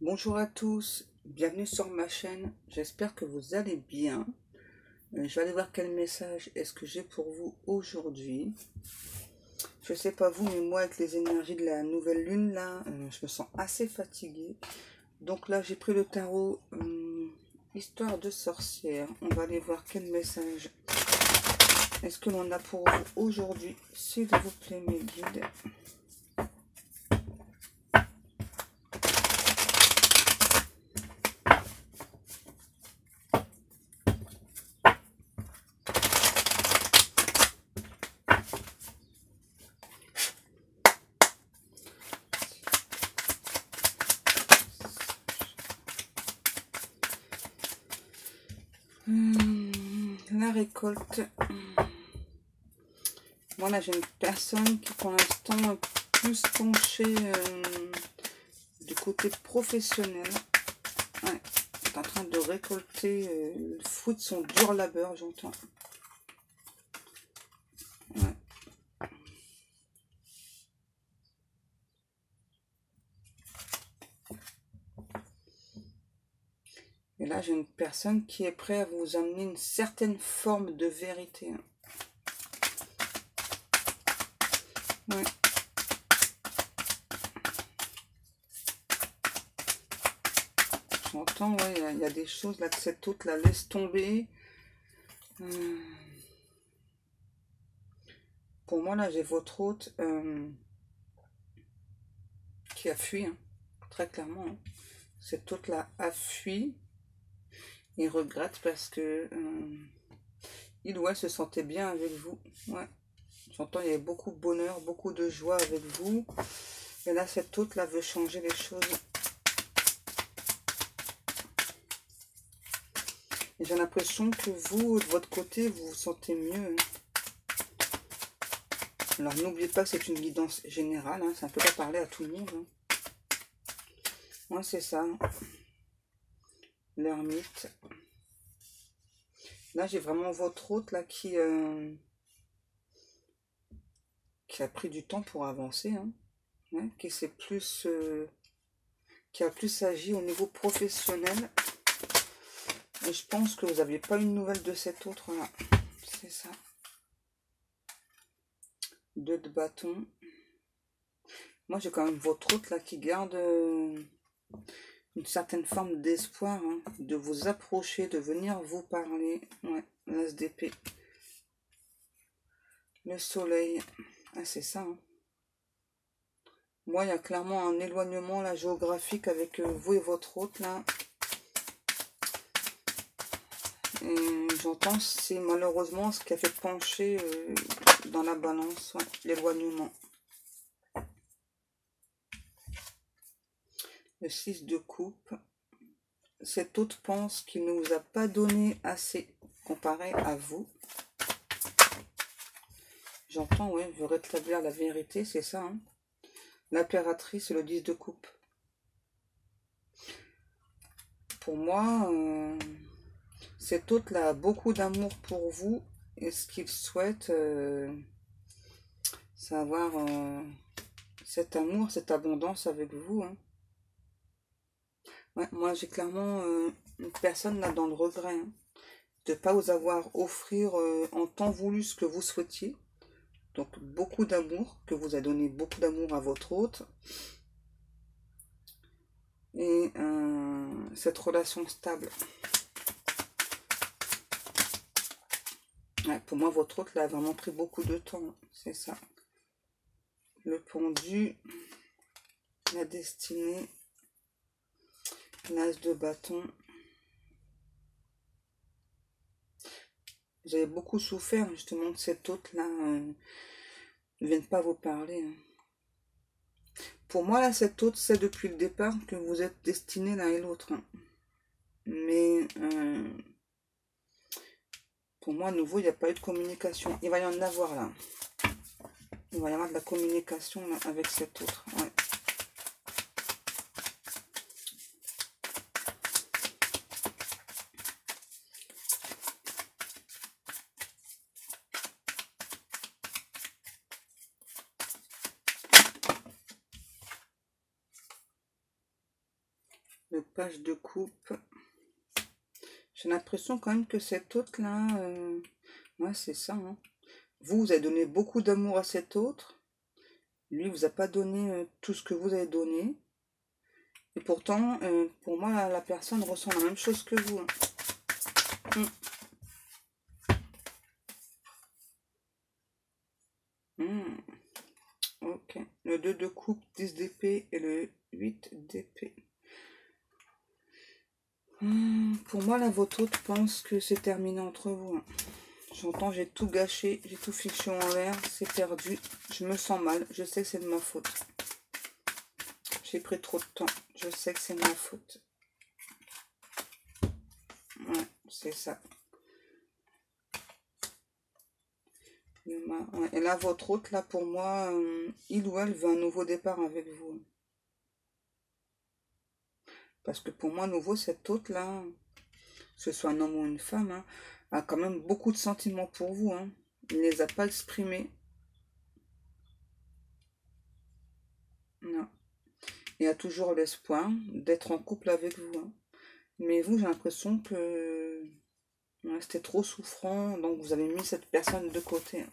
Bonjour à tous, bienvenue sur ma chaîne, j'espère que vous allez bien. Je vais aller voir quel message est-ce que j'ai pour vous aujourd'hui. Je sais pas vous, mais moi avec les énergies de la nouvelle lune là, je me sens assez fatiguée. Donc là j'ai pris le tarot Histoire de sorcière. On va aller voir quel message est-ce que l'on a pour vous aujourd'hui. S'il vous plaît mes guides. La récolte. Voilà, j'ai une personne qui pour l'instant est plus penchée du côté professionnel. Ouais, est en train de récolter le fruit de son dur labeur, j'entends. Ouais. Et là, j'ai une personne qui est prête à vous amener une certaine forme de vérité. Ouais. J'entends, ouais, il y a des choses là que cette autre la laisse tomber. Pour moi, là, j'ai votre hôte qui a fui, hein, très clairement. Hein. Cette autre là a fui et regrette parce que il ou elle se sentait bien avec vous. Ouais. J'entends, il y avait beaucoup de bonheur, beaucoup de joie avec vous. Et là, cette autre là veut changer les choses. J'ai l'impression que vous, de votre côté, vous vous sentez mieux. Alors, n'oubliez pas que c'est une guidance générale. Hein, ça ne peut pas parler à tout le monde. Hein. Ouais, c'est ça. L'ermite. Là, j'ai vraiment votre hôte là qui a pris du temps pour avancer. Hein, ouais, qui a plus agi au niveau professionnel. Et je pense que vous n'aviez pas une nouvelle de cet autre là. C'est ça. 2 de bâton. Moi, j'ai quand même votre autre là qui garde une certaine forme d'espoir, hein, de vous approcher, de venir vous parler. Ouais, l'as d'épée. Le soleil. Ah, c'est ça. Hein. Moi, il y a clairement un éloignement là, géographique avec vous et votre hôte là. Et j'entends, c'est malheureusement ce qui a fait pencher dans la balance, ouais, l'éloignement. Le 6 de coupe. Cet autre pense qu'il ne vous a pas donné assez comparé à vous. J'entends, oui, veut rétablir la vérité, c'est ça. Hein. L'impératrice et le 10 de coupe. Pour moi, cet autre-là a beaucoup d'amour pour vous. Et ce qu'il souhaite, c'est avoir cet amour, cette abondance avec vous. Hein. Ouais, moi, j'ai clairement une personne là dans le regret. Hein, de ne pas vous avoir offrir en temps voulu ce que vous souhaitiez. Donc, beaucoup d'amour, que vous a donné beaucoup d'amour à votre hôte. Et cette relation stable. Ouais, pour moi, votre hôte là a vraiment pris beaucoup de temps. C'est ça. Le pendu, la destinée, l'as de bâton. Vous avez beaucoup souffert justement de cet hôte-là. Ne viennent pas vous parler. Hein. Pour moi, là, cet hôte, c'est depuis le départ que vous êtes destinés l'un et l'autre. Hein. Mais pour moi, à nouveau, il n'y a pas eu de communication. Il va y en avoir là. Il va y avoir de la communication là, avec cet autre. Ouais. Le page de coupe. J'ai l'impression quand même que cet autre-là... ouais, c'est ça. Hein. Vous avez donné beaucoup d'amour à cet autre. Lui, vous a pas donné tout ce que vous avez donné. Et pourtant, pour moi, la personne ressent la même chose que vous. Hein. Ok. Le 2 de coupe, 10 d'épée et le 8 d'épée. Pour moi, là, votre autre pense que c'est terminé entre vous. Hein. J'entends, j'ai tout gâché, j'ai tout fichu en l'air, c'est perdu. Je me sens mal, je sais que c'est de ma faute. J'ai pris trop de temps, je sais que c'est de ma faute. Ouais, c'est ça. Ouais. Et là, votre autre, là, pour moi, il ou elle veut un nouveau départ avec vous. Parce que pour moi, nouveau, cet autre-là, que ce soit un homme ou une femme, hein, a quand même beaucoup de sentiments pour vous. Hein. Il ne les a pas exprimés. Non. Il a toujours l'espoir d'être en couple avec vous. Hein. Mais vous, j'ai l'impression que ouais, c'était trop souffrant, donc vous avez mis cette personne de côté. Hein.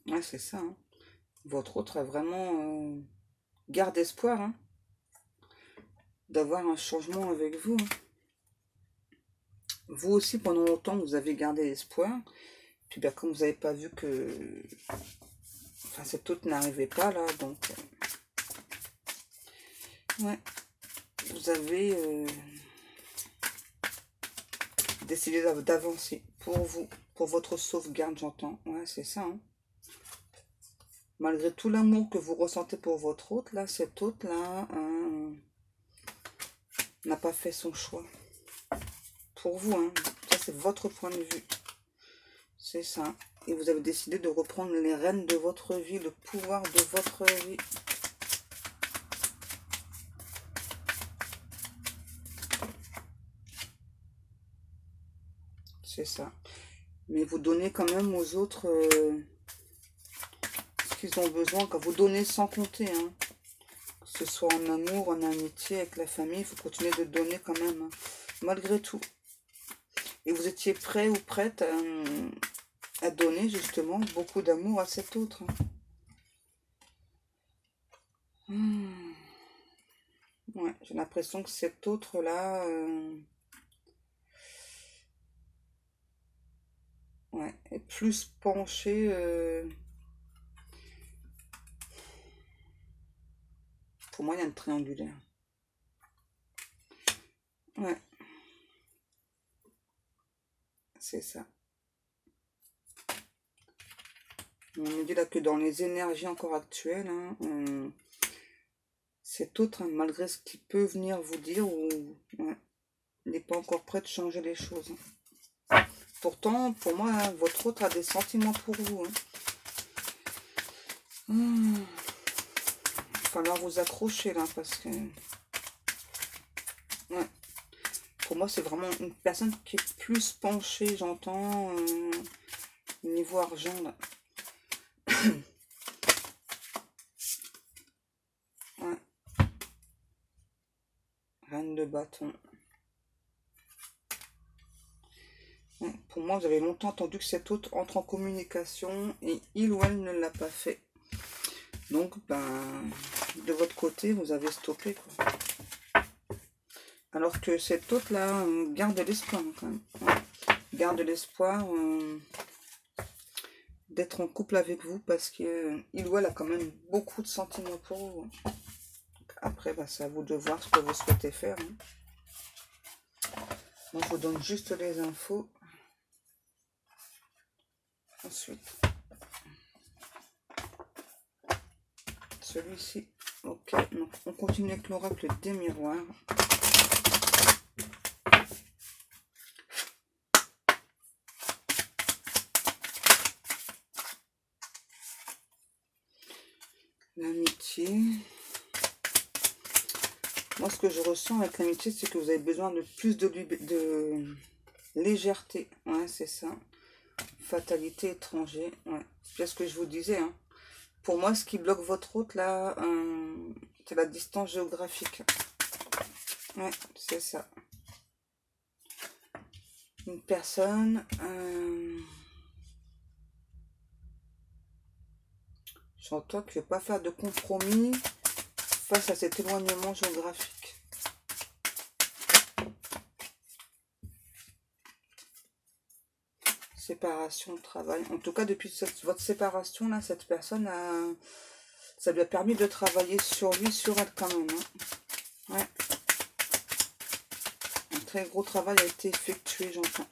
Ouais, c'est ça. Hein. Votre autre a vraiment garde espoir hein, d'avoir un changement avec vous. Hein. Vous aussi, pendant longtemps, vous avez gardé espoir. Puis, ben, comme vous n'avez pas vu que enfin, cet autre n'arrivait pas, là, donc... ouais. Vous avez décidé d'avancer pour vous, pour votre sauvegarde, j'entends. Ouais, c'est ça. Hein. Malgré tout l'amour que vous ressentez pour votre autre, là, cet autre-là n'a pas fait son choix. Pour vous, hein. Ça, c'est votre point de vue. C'est ça. Et vous avez décidé de reprendre les rênes de votre vie, le pouvoir de votre vie. C'est ça. Mais vous donnez quand même aux autres ce qu'ils ont besoin. Quand vous donnez sans compter, hein. Que ce soit en amour, en amitié, avec la famille, il faut continuer de donner quand même. Hein. Malgré tout. Et vous étiez prêt ou prête à donner justement beaucoup d'amour à cet autre. Ouais, j'ai l'impression que cet autre-là... ouais, est plus penché... pour moi, il y a une triangulaire. Ouais. C'est ça. On me dit là que dans les énergies encore actuelles, hein, cet autre, hein, malgré ce qu'il peut venir vous dire, ouais, il n'est pas encore prêt de changer les choses. Hein. Pourtant, pour moi, hein, votre autre a des sentiments pour vous. Hein. Il va falloir vous accrocher là, parce que... ouais. Pour moi, c'est vraiment une personne qui est plus penchée, j'entends, niveau argent, là. Ouais. Reine de bâton. Ouais. Pour moi, vous avez longtemps attendu que cet autre entre en communication et il ou elle ne l'a pas fait. Donc, ben, de votre côté, vous avez stoppé, quoi. Alors que cet autre-là garde l'espoir, quand même. Ouais. Garde l'espoir d'être en couple avec vous parce qu'il ou elle a quand même beaucoup de sentiments pour vous. Après, bah, c'est à vous de voir ce que vous souhaitez faire. Hein. Moi, je vous donne juste les infos. Ensuite, celui-ci. Ok, donc on continue avec l'oracle des miroirs. L'amitié. Moi, ce que je ressens avec l'amitié, c'est que vous avez besoin de plus de légèreté. Ouais, c'est ça. Fatalité étranger. Ouais. C'est ce que je vous disais. Hein. Pour moi, ce qui bloque votre route, là, c'est la distance géographique. Ouais, c'est ça. Une personne... j'entends que je ne vais pas faire de compromis face à cet éloignement géographique. Séparation, travail. En tout cas, depuis votre séparation, là, cette personne, ça lui a permis de travailler sur lui, sur elle quand même. Hein. Ouais. Un très gros travail a été effectué, j'entends.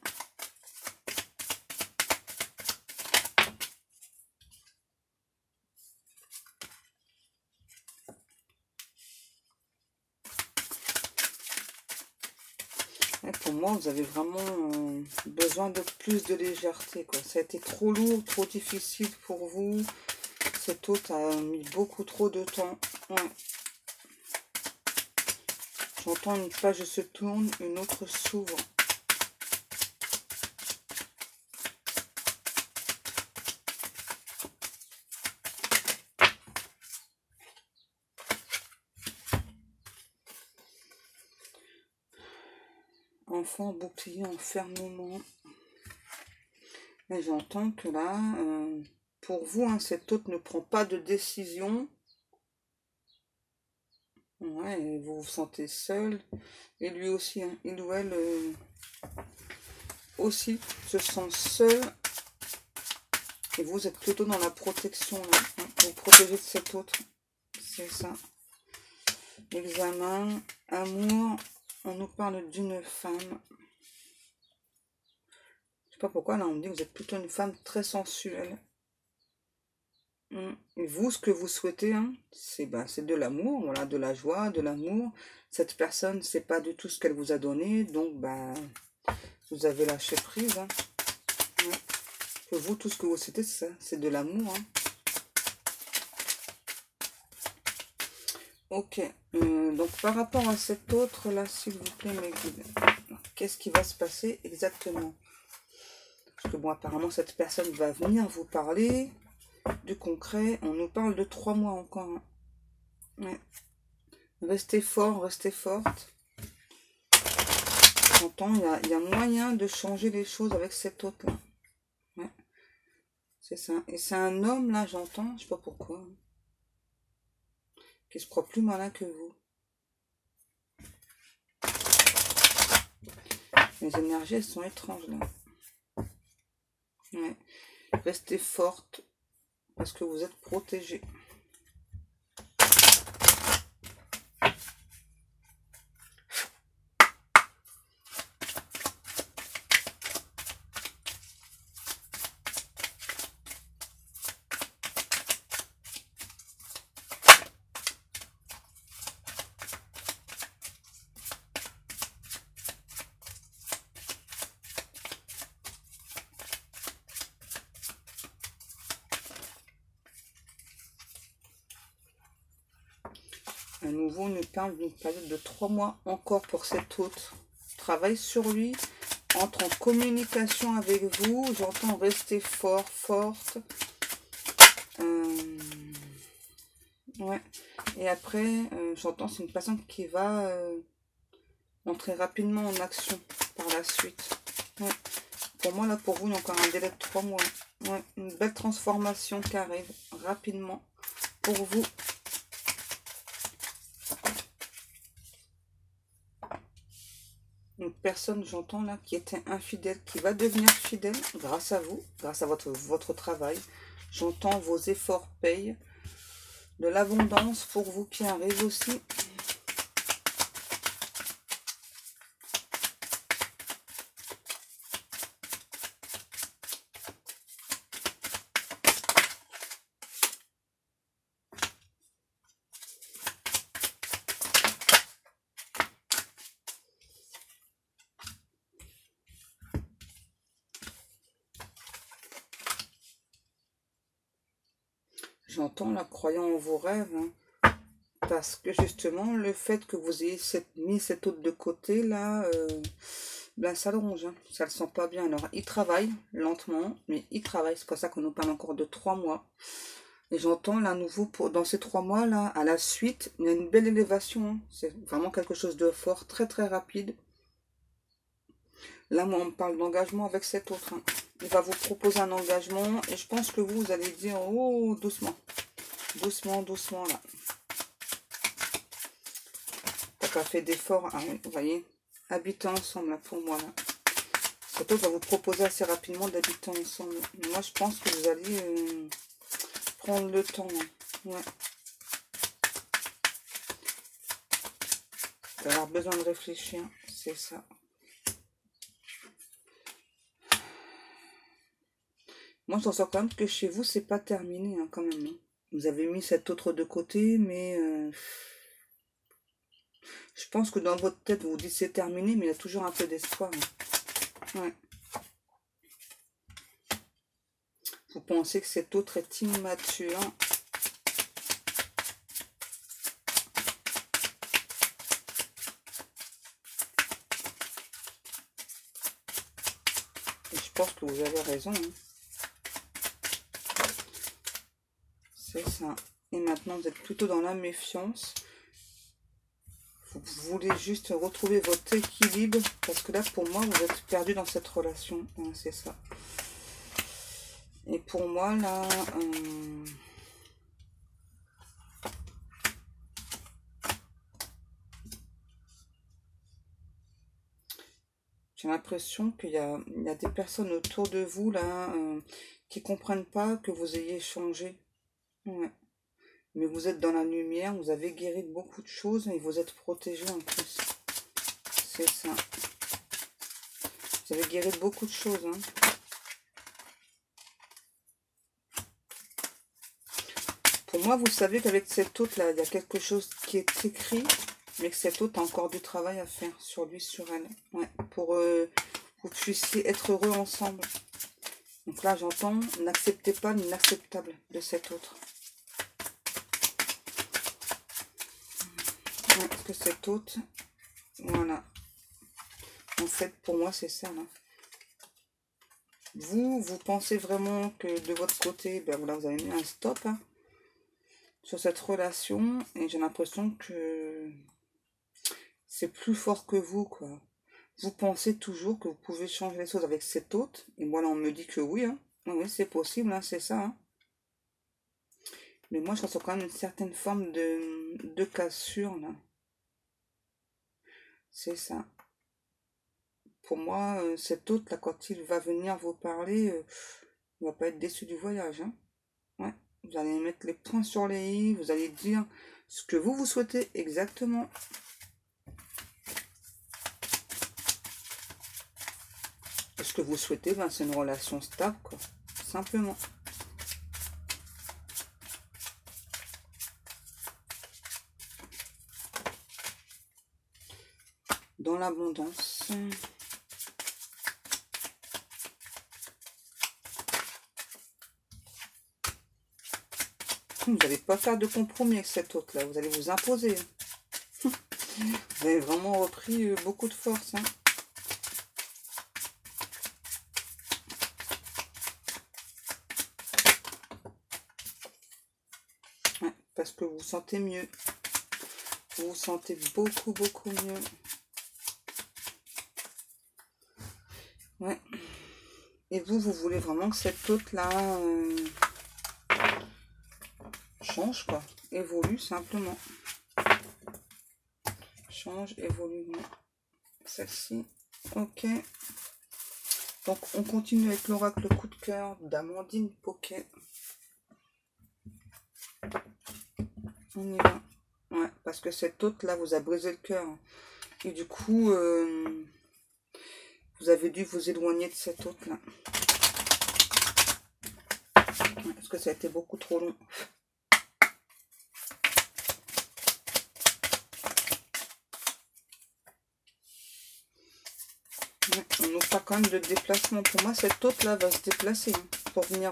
Pour moi, vous avez vraiment besoin de plus de légèreté, quoi. Ça a été trop lourd, trop difficile pour vous. Cet hôte a mis beaucoup trop de temps. Ouais. J'entends une page se tourne, une autre s'ouvre. Enfant, bouclier, enfermement. Et j'entends que là, pour vous, hein, cet hôte ne prend pas de décision. Ouais, vous vous sentez seul. Et lui aussi, hein, il ou elle aussi se sent seul. Et vous êtes plutôt dans la protection, là. Hein, vous protégez de cet autre. C'est ça. Examen, amour. On nous parle d'une femme. Je sais pas pourquoi, là, on me dit que vous êtes plutôt une femme très sensuelle. Et vous, ce que vous souhaitez, hein, c'est de l'amour, voilà, de la joie, de l'amour. Cette personne, c'est pas du tout ce qu'elle vous a donné, donc vous avez lâché prise. Hein. Ouais. Que vous, tout ce que vous souhaitez, c'est ça, c'est de l'amour. Hein. Ok, donc par rapport à cet autre là, s'il vous plaît, mes guides, qu'est-ce qui va se passer exactement? Parce que bon, apparemment, cette personne va venir vous parler du concret. On nous parle de 3 mois encore. Hein. Ouais. Restez fort, restez forte. J'entends, il y a moyen de changer les choses avec cet autre là. Ouais. C'est ça. Et c'est un homme là, j'entends, je sais pas pourquoi. Qui se croit plus malin que vous. Les énergies, elles sont étranges là. Ouais. Restez forte parce que vous êtes protégée. À nouveau, on nous parle d'une période de 3 mois encore pour cet autre. Travaille sur lui, entre en communication avec vous. J'entends rester fort, forte. Ouais. Et après, j'entends c'est une personne qui va entrer rapidement en action par la suite. Ouais. Pour moi, là, pour vous, il y a encore un délai de 3 mois. Ouais. Une belle transformation qui arrive rapidement pour vous. Une personne, j'entends là, qui était infidèle, qui va devenir fidèle grâce à vous, grâce à votre travail. J'entends vos efforts payent. De l'abondance pour vous qui arrive aussi. j'entends la croyant en vos rêves. Hein. Parce que justement, le fait que vous ayez mis cette autre de côté, là, ben ça le ronge. Hein. Ça le sent pas bien. Alors, il travaille lentement, mais il travaille. C'est pour ça qu'on nous parle encore de 3 mois. Et j'entends là à nouveau, dans ces 3 mois, là, à la suite, il y a une belle élévation. Hein. C'est vraiment quelque chose de fort, très très rapide. Là, moi, on me parle d'engagement avec cet autre. Hein. Il va vous proposer un engagement et je pense que vous allez dire, oh, doucement. Doucement, doucement, là. T'as pas fait d'effort, hein, vous voyez. Habiter ensemble, là, pour moi, là. Cet autre va vous proposer assez rapidement d'habiter ensemble. Mais moi, je pense que vous allez prendre le temps. Hein. Ouais. Vous allez avoir besoin de réfléchir, c'est ça. Moi, je ressens quand même que chez vous, c'est pas terminé, hein, quand même. Hein. Vous avez mis cet autre de côté, mais je pense que dans votre tête, vous vous dites c'est terminé, mais il y a toujours un peu d'espoir. Hein. Ouais. Vous pensez que cet autre est immature. Et je pense que vous avez raison. Hein. C'est ça. Et maintenant, vous êtes plutôt dans la méfiance. Vous voulez juste retrouver votre équilibre. Parce que là, pour moi, vous êtes perdu dans cette relation. Hein, c'est ça. Et pour moi, là... j'ai l'impression qu'il y a des personnes autour de vous, là, qui comprennent pas que vous ayez changé. Ouais. Mais vous êtes dans la lumière, vous avez guéri de beaucoup de choses et vous êtes protégé en plus. C'est ça. Vous avez guéri de beaucoup de choses. Hein. Pour moi, vous savez qu'avec cet autre-là, il y a quelque chose qui est écrit, mais que cet autre a encore du travail à faire sur lui, sur elle. Ouais, pour que vous puissiez être heureux ensemble. Donc là, j'entends, n'acceptez pas l'inacceptable de cet autre. Ouais, parce que cet autre, voilà. En fait, pour moi, c'est ça, là. Vous pensez vraiment que de votre côté, ben voilà, vous avez mis un stop hein, sur cette relation. Et j'ai l'impression que c'est plus fort que vous, quoi. Vous pensez toujours que vous pouvez changer les choses avec cet autre. Et moi, là, on me dit que oui, hein. Oui, c'est possible, hein, c'est ça. Hein. Mais moi, je ressens quand même une certaine forme de cassure, là. C'est ça. Pour moi, cet autre, là, quand il va venir vous parler, il va pas être déçu du voyage. Hein. Ouais. Vous allez mettre les points sur les i, vous allez dire ce que vous souhaitez exactement. Et ce que vous souhaitez, ben, c'est une relation stable, quoi. Simplement. Dans l'abondance. Vous n'allez pas faire de compromis avec cet autre-là. Vous allez vous imposer. Vous avez vraiment repris beaucoup de force. Hein. Ouais, parce que vous vous sentez mieux. Vous vous sentez beaucoup, beaucoup mieux. Ouais. Et vous voulez vraiment que cet autre-là change, quoi. Évolue, simplement. Change, évolue. Celle-ci. Ok. Donc, on continue avec l'oracle coup de cœur d'Amandine Poquet. On y va. Ouais, parce que cet autre-là vous a brisé le cœur. Et du coup, vous avez dû vous éloigner de cet autre-là. Ouais, parce que ça a été beaucoup trop long. Ouais, on nous parle quand même de déplacement. Pour moi, cet autre-là va se déplacer hein, pour venir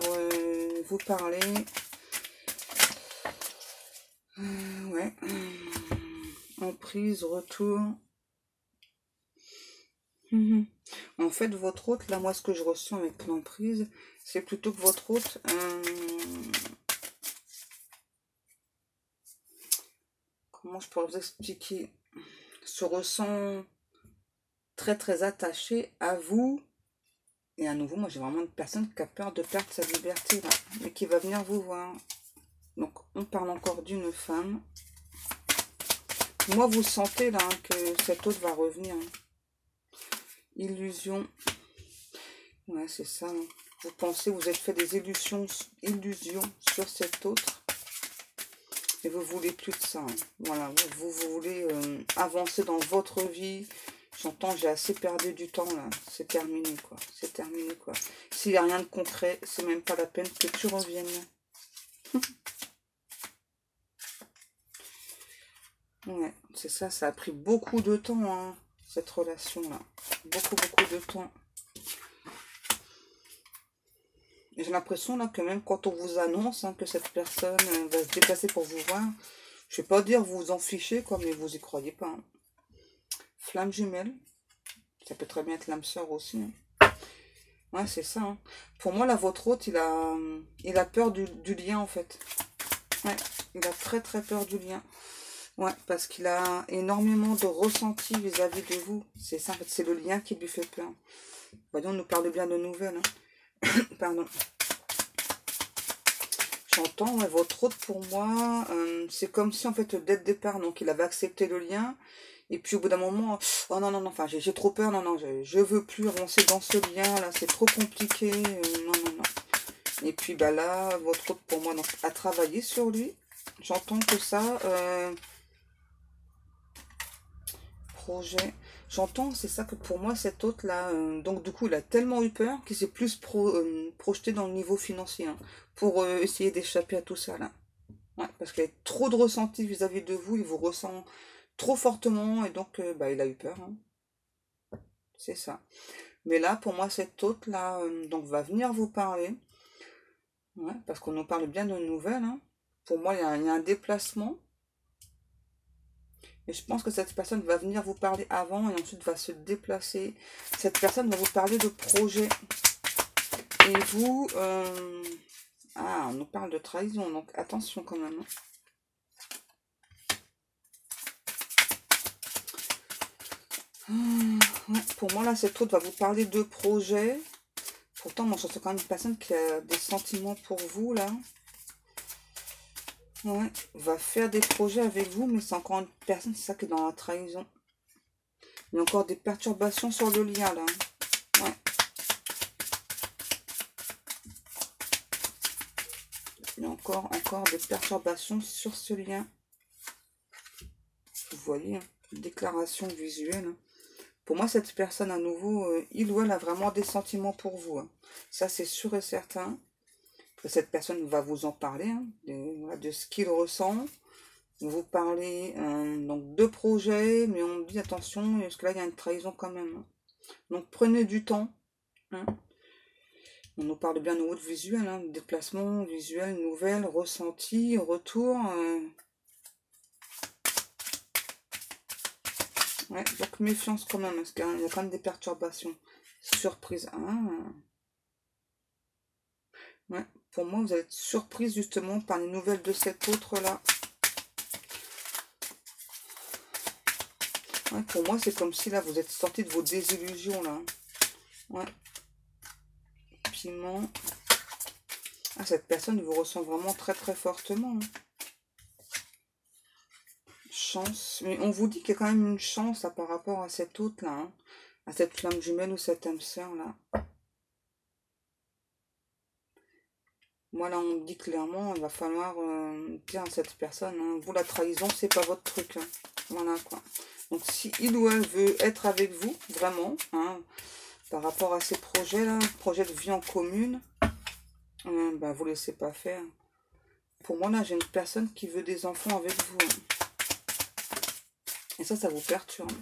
vous parler. Ouais. Emprise, retour. Mhm. En fait, votre hôte, là, moi, ce que je ressens avec l'emprise, c'est plutôt que votre hôte, comment je pourrais vous expliquer, se ressent très, très attaché à vous. Et à nouveau, moi, j'ai vraiment une personne qui a peur de perdre sa liberté, là, mais qui va venir vous voir. Donc, on parle encore d'une femme. Moi, vous sentez, là, hein, que cet hôte va revenir. Hein. Illusion. Ouais, c'est ça. Hein. Vous pensez, vous êtes fait des illusions sur cet autre. Et vous voulez plus de ça. Hein. Voilà, vous voulez avancer dans votre vie. J'entends, j'ai assez perdu du temps, là. C'est terminé, quoi. C'est terminé, quoi. S'il n'y a rien de concret, c'est même pas la peine que tu reviennes. Ouais, c'est ça. Ça a pris beaucoup de temps, hein, cette relation-là. Beaucoup, beaucoup de temps. J'ai l'impression là que même quand on vous annonce hein, que cette personne va se déplacer pour vous voir, je vais pas dire vous vous en fichez quoi, mais vous y croyez pas. Hein. Flamme jumelle, ça peut très bien être l'âme sœur aussi. Hein. Ouais, c'est ça. Hein. Pour moi, là, votre hôte, il a peur du lien en fait. Ouais, il a très très peur du lien. Ouais, parce qu'il a énormément de ressenti vis-à-vis de vous. C'est ça, en fait, c'est le lien qui lui fait peur. Voyons, on nous parle bien de nouvelles. Hein. Pardon. J'entends, ouais, votre hôte pour moi, c'est comme si en fait dès le départ, donc il avait accepté le lien, et puis au bout d'un moment, oh non, non, non, enfin j'ai trop peur, non, non, je veux plus avancer dans ce lien, là, c'est trop compliqué, non, non, non. Et puis bah là, votre hôte pour moi, donc, a travaillé sur lui, j'entends que ça, projet, j'entends, c'est ça que pour moi, cet hôte-là, donc du coup, il a tellement eu peur qu'il s'est plus projeté dans le niveau financier, hein, pour essayer d'échapper à tout ça, là. Ouais, parce qu'il a trop de ressenti vis-à-vis de vous, il vous ressent trop fortement et donc bah, il a eu peur. Hein. C'est ça. Mais là, pour moi, cet hôte-là donc va venir vous parler. Ouais, parce qu'on nous parle bien de nouvelles. Hein. Pour moi, il y a un déplacement. Et je pense que cette personne va venir vous parler avant et ensuite va se déplacer. Cette personne va vous parler de projet. Et vous... Ah, on nous parle de trahison, donc attention quand même. Hein. Ouais, pour moi, là, cet autre va vous parler de projet. Pourtant, moi, je suis quand même une personne qui a des sentiments pour vous, là. Ouais, va faire des projets avec vous, mais c'est encore une personne, c'est ça qui est dans la trahison. Il y a encore des perturbations sur le lien, là. Ouais. Il y a encore des perturbations sur ce lien. Vous voyez, hein, déclaration visuelle. Hein. Pour moi, cette personne, à nouveau, il ou elle a vraiment des sentiments pour vous. Hein. Ça, c'est sûr et certain. Cette personne va vous en parler, hein, de ce qu'il ressent. Vous parlez donc de projets, mais on dit attention, parce que là, il y a une trahison quand même. Hein. Donc, prenez du temps. Hein. On nous parle bien de haute visuel, hein, déplacement, visuel, nouvelles, ressenti, retour. Ouais, donc méfiance quand même, parce qu'il y a quand même des perturbations. Surprise. Ah. Ouais, pour moi, vous allez être surprise justement par les nouvelles de cet autre-là. Ouais, pour moi, c'est comme si là, vous êtes sorti de vos désillusions, là. Ouais. Piment. Ah, cette personne vous ressent vraiment très, très fortement. Hein. Chance. Mais on vous dit qu'il y a quand même une chance là, par rapport à cet autre-là. Hein. À cette flamme jumelle ou cette âme sœur, là. Moi, là, on me dit clairement, il va falloir dire à cette personne, hein, vous, la trahison, c'est pas votre truc. Hein. Voilà, quoi. Donc, si il ou elle veut être avec vous, vraiment, hein, par rapport à ces projets-là, projets de vie en commune, bah, vous laissez pas faire. Pour moi, là, j'ai une personne qui veut des enfants avec vous. Hein. Et ça vous perturbe.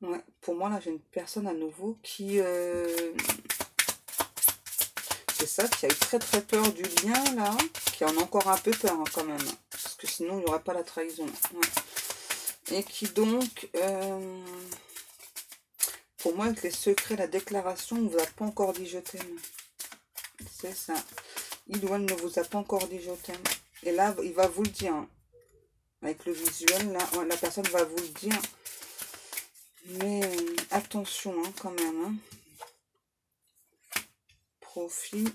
Ouais, pour moi, là, j'ai une personne à nouveau qui c'est ça, qui a eu très très peur du lien là, qui en a encore un peu peur hein, quand même, parce que sinon il n'y aurait pas la trahison. Ouais. Et qui donc, pour moi avec les secrets, la déclaration, on vous a pas encore dit je t'aime. C'est ça. Il ou elle ne vous a pas encore dit je t'aime. Et là, il va vous le dire. Hein. Avec le visuel, là, ouais, la personne va vous le dire. Mais attention hein, quand même. Hein. Profit.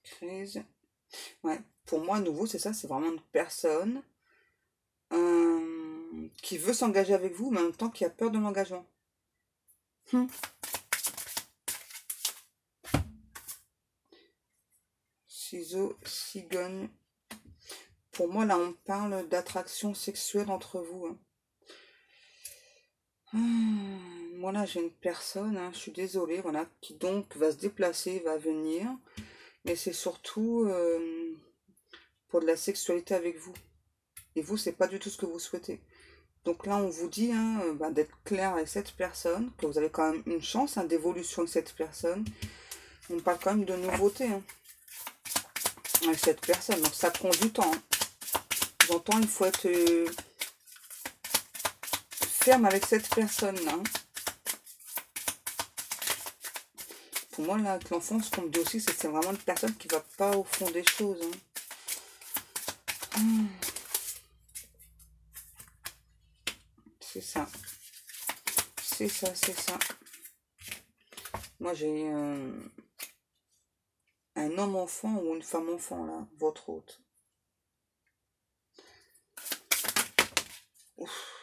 Crise. Ouais, pour moi, à nouveau, c'est ça, c'est vraiment une personne qui veut s'engager avec vous, mais en même temps qui a peur de l'engagement. Ciseaux, cigogne. Pour moi, là, on parle d'attraction sexuelle entre vous. Hein. Moi, là, j'ai une personne, hein, je suis désolée, voilà, qui donc va se déplacer, va venir. Mais c'est surtout pour de la sexualité avec vous. Et vous, c'est pas du tout ce que vous souhaitez. Donc là, on vous dit hein, d'être clair avec cette personne, que vous avez quand même une chance hein, d'évolution avec cette personne. On parle quand même de nouveauté hein, avec cette personne. Donc ça prend du temps. Hein. J'entends, il faut être ferme avec cette personne-là. Hein. Pour moi, là, avec l'enfant, ce qu'on me dit aussi, c'est que c'est vraiment une personne qui va pas au fond des choses. Hein. C'est ça. C'est ça, c'est ça. Moi, j'ai un homme-enfant ou une femme-enfant, là, votre hôte. Ouf.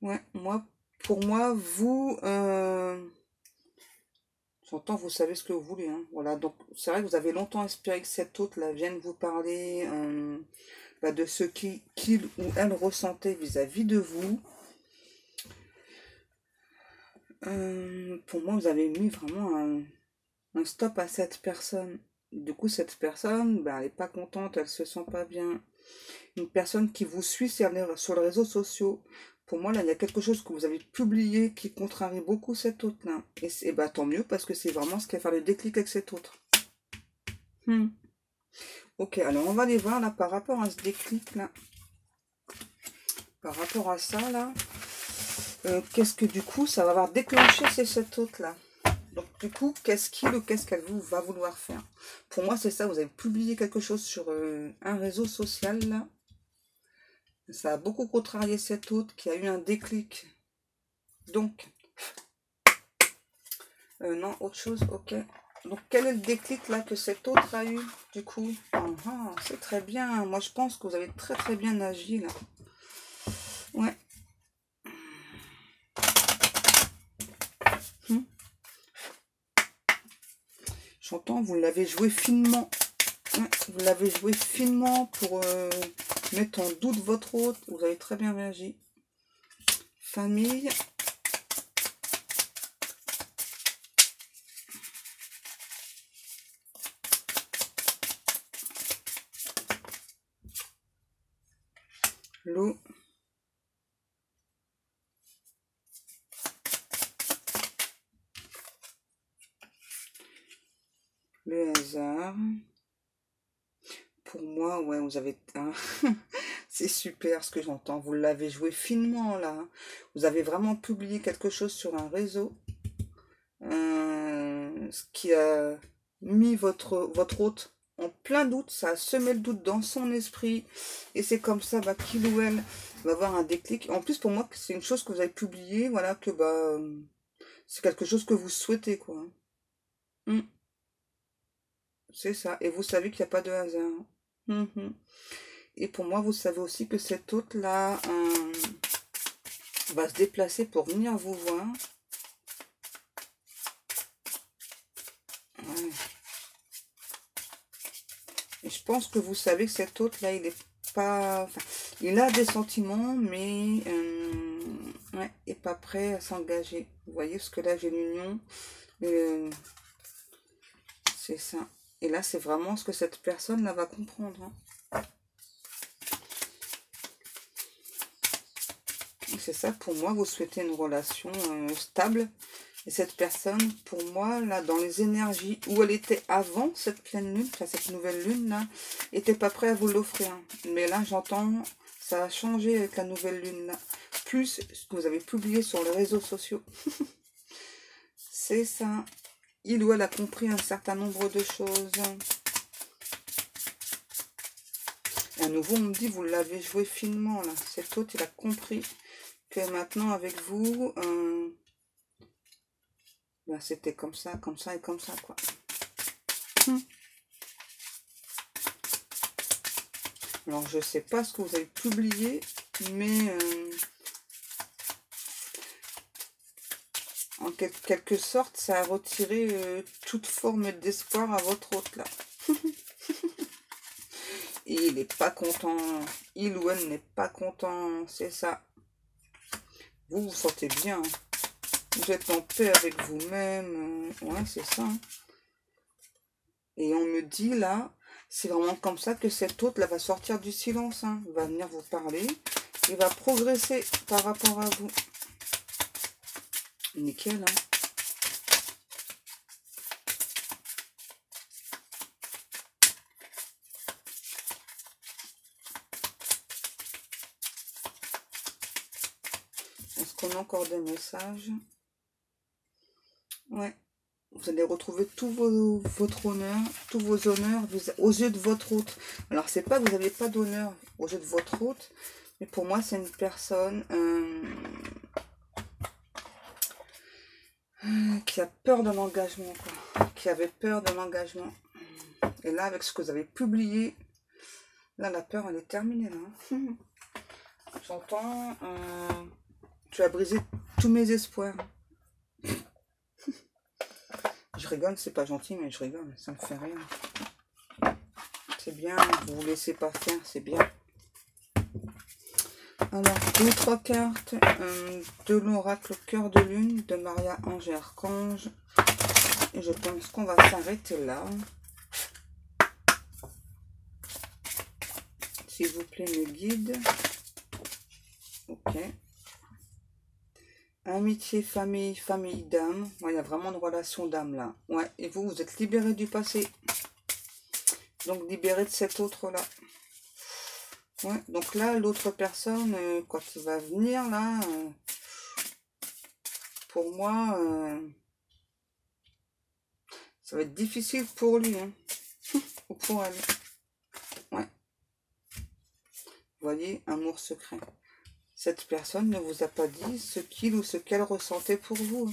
Ouais, pour moi, vous, j'entends, vous savez ce que vous voulez, hein. Voilà, donc c'est vrai que vous avez longtemps espéré que cet hôte-là vienne vous parler de ce qu'il ou elle ressentait vis-à-vis de vous. Pour moi, vous avez mis vraiment un stop à cette personne. Du coup, cette personne, elle n'est pas contente, elle se sent pas bien. Une personne qui vous suit sur les réseaux sociaux. Pour moi, là, il y a quelque chose que vous avez publié qui contrarie beaucoup cet autre-là. Et c'est tant mieux, parce que c'est vraiment ce qui va faire le déclic avec cet autre. Ok, alors on va aller voir là par rapport à ce déclic-là. Par rapport à ça, là. Qu'est-ce que du coup, ça va avoir déclenché c'est cet autre-là. Donc du coup, qu'est-ce qu'il ou qu'est-ce qu'elle va vouloir faire? Pour moi, c'est ça, vous avez publié quelque chose sur un réseau social, là. Ça a beaucoup contrarié cet autre qui a eu un déclic. Donc, non, autre chose, ok. Donc, quel est le déclic là que cet autre a eu, du coup? C'est très bien. Moi, je pense que vous avez très très bien agi, là. Ouais. J'entends, vous l'avez joué finement. Ouais, vous l'avez joué finement pour mettre en doute votre hôte. Vous avez très bien réagi. Famille. L'eau. Le hasard. Pour moi, ouais, vous avez... Hein, c'est super ce que j'entends. Vous l'avez joué finement, là. Vous avez vraiment publié quelque chose sur un réseau. Ce qui a mis votre hôte en plein doute. Ça a semé le doute dans son esprit. Et c'est comme ça qu'il ou elle va avoir un déclic. En plus, pour moi, c'est une chose que vous avez publiée. Voilà, que c'est quelque chose que vous souhaitez, quoi. C'est ça. Et vous savez qu'il n'y a pas de hasard. Et pour moi, vous savez aussi que cet hôte-là va se déplacer pour venir vous voir. Ouais. Et je pense que vous savez que cet hôte-là, il est pas... Enfin, il a des sentiments, mais ouais, il n'est pas prêt à s'engager. Vous voyez, parce que là, j'ai l'union. C'est ça. Et là, c'est vraiment ce que cette personne là va comprendre. Hein. C'est ça, pour moi, vous souhaitez une relation stable. Et cette personne, pour moi, là, dans les énergies où elle était avant cette pleine lune, enfin cette nouvelle lune, là, était pas prête à vous l'offrir. Mais là, j'entends, ça a changé avec la nouvelle lune, là. Plus ce que vous avez publié sur les réseaux sociaux. C'est ça. Il ou elle a compris un certain nombre de choses. Et à nouveau, on me dit, vous l'avez joué finement, là. Cet autre, il a compris que maintenant, avec vous, ben, c'était comme ça et comme ça, quoi. Alors, je sais pas ce que vous avez publié, mais en quelque sorte, ça a retiré toute forme d'espoir à votre hôte, là. Et il n'est pas content. Il ou elle n'est pas content, c'est ça. Vous vous sentez bien. Vous êtes en paix avec vous-même. Ouais, c'est ça. Hein. Et on me dit, là, c'est vraiment comme ça que cet hôte, là, va sortir du silence. Hein. Il va venir vous parler. Il va progresser par rapport à vous. Nickel, hein. Est-ce qu'on a encore des messages? Ouais. Vous allez retrouver tout votre honneur, tous vos honneurs aux yeux de votre hôte. Alors, c'est pas que vous n'avez pas d'honneur aux yeux de votre hôte, mais pour moi, c'est une personne qui a peur d'un engagement, quoi. Qui avait peur d'un engagement. Et là, avec ce que vous avez publié, là, la peur, elle est terminée, là. J'entends, tu as brisé tous mes espoirs. Je rigole, c'est pas gentil, mais je rigole, ça me fait rire. C'est bien, vous vous laissez pas faire, c'est bien. Alors, 2-3 cartes de l'oracle Cœur de Lune de Maria Ange et Archange. Et je pense qu'on va s'arrêter là. S'il vous plaît, mes guides. Ok. Amitié, famille, famille d'âme. Ouais, il y a vraiment une relation d'âme là. Ouais, et vous, vous êtes libéré du passé. Donc, libéré de cet autre-là. Ouais, donc là, l'autre personne, quand il va venir, là, pour moi, ça va être difficile pour lui, hein, ou pour elle. Ouais. Vous voyez, amour secret. Cette personne ne vous a pas dit ce qu'il ou ce qu'elle ressentait pour vous.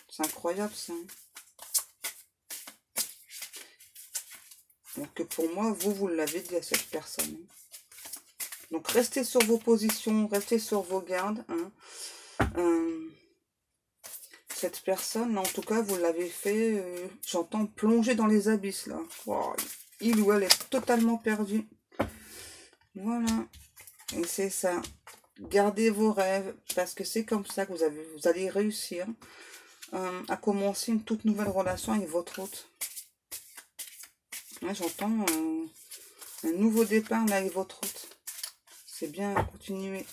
C'est incroyable, ça. Alors que pour moi, vous l'avez dit à cette personne. Donc, restez sur vos positions, restez sur vos gardes. Hein. Cette personne, là, en tout cas, vous l'avez fait, j'entends plonger dans les abysses, là. Wow. Il ou elle est totalement perdu. Voilà. Et c'est ça. Gardez vos rêves, parce que c'est comme ça que vous allez réussir à commencer une toute nouvelle relation avec votre hôte. Ouais, j'entends un nouveau départ là avec votre hôte. C'est bien, continuer.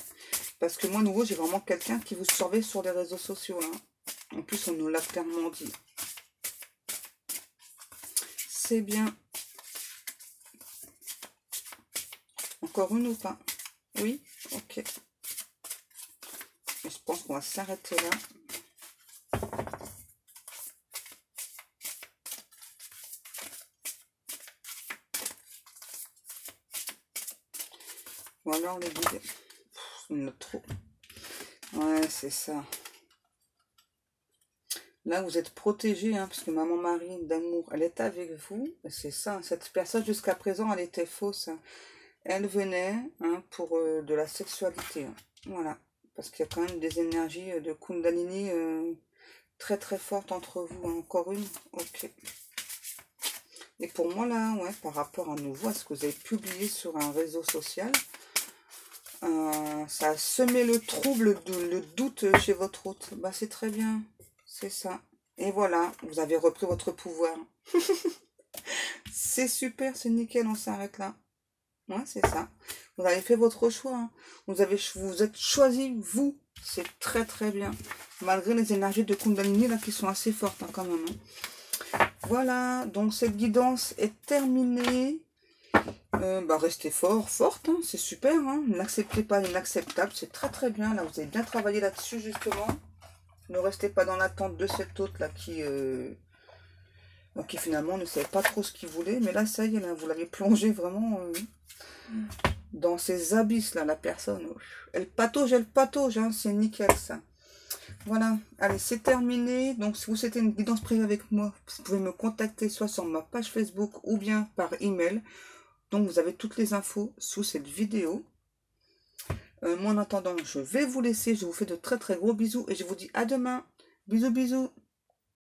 Parce que moi, nouveau, j'ai vraiment quelqu'un qui vous surveille sur les réseaux sociaux. Là. En plus, on nous l'a clairement dit. C'est bien. Encore une ou pas? Oui? Ok. Et je pense qu'on va s'arrêter là. Ou alors les guides. Il y en a trop. Ouais, c'est ça. Là, vous êtes protégé, hein, parce que maman Marie d'amour, elle est avec vous. C'est ça, hein, cette personne, jusqu'à présent, elle était fausse. Hein. Elle venait hein, pour de la sexualité. Hein. Voilà. Parce qu'il y a quand même des énergies de Kundalini très très fortes entre vous. Hein. Encore une. Ok. Et pour moi, là, ouais, par rapport à nouveau à ce que vous avez publié sur un réseau social, ça a semé le trouble, le doute chez votre hôte. Bah, c'est très bien. C'est ça. Et voilà, vous avez repris votre pouvoir. C'est super, c'est nickel, on s'arrête là. Ouais, c'est ça. Vous avez fait votre choix. Hein. Vous êtes choisi, vous. C'est très très bien. Malgré les énergies de Kundalini là qui sont assez fortes hein, quand même. Hein. Voilà, donc cette guidance est terminée. Restez forte, hein, c'est super. Hein. N'acceptez pas l'inacceptable, c'est très très bien. Là, vous avez bien travaillé là-dessus justement. Ne restez pas dans l'attente de cet autre là qui finalement ne savait pas trop ce qu'il voulait. Mais là, ça y est, là, vous l'avez plongé vraiment dans ces abysses là, la personne. Elle patauge, hein, c'est nickel ça. Voilà, allez, c'est terminé. Donc, si vous souhaitez une guidance privée avec moi, vous pouvez me contacter soit sur ma page Facebook ou bien par email. Donc, vous avez toutes les infos sous cette vidéo. Moi, en attendant, je vais vous laisser. Je vous fais de très très gros bisous et je vous dis à demain. Bisous, bisous.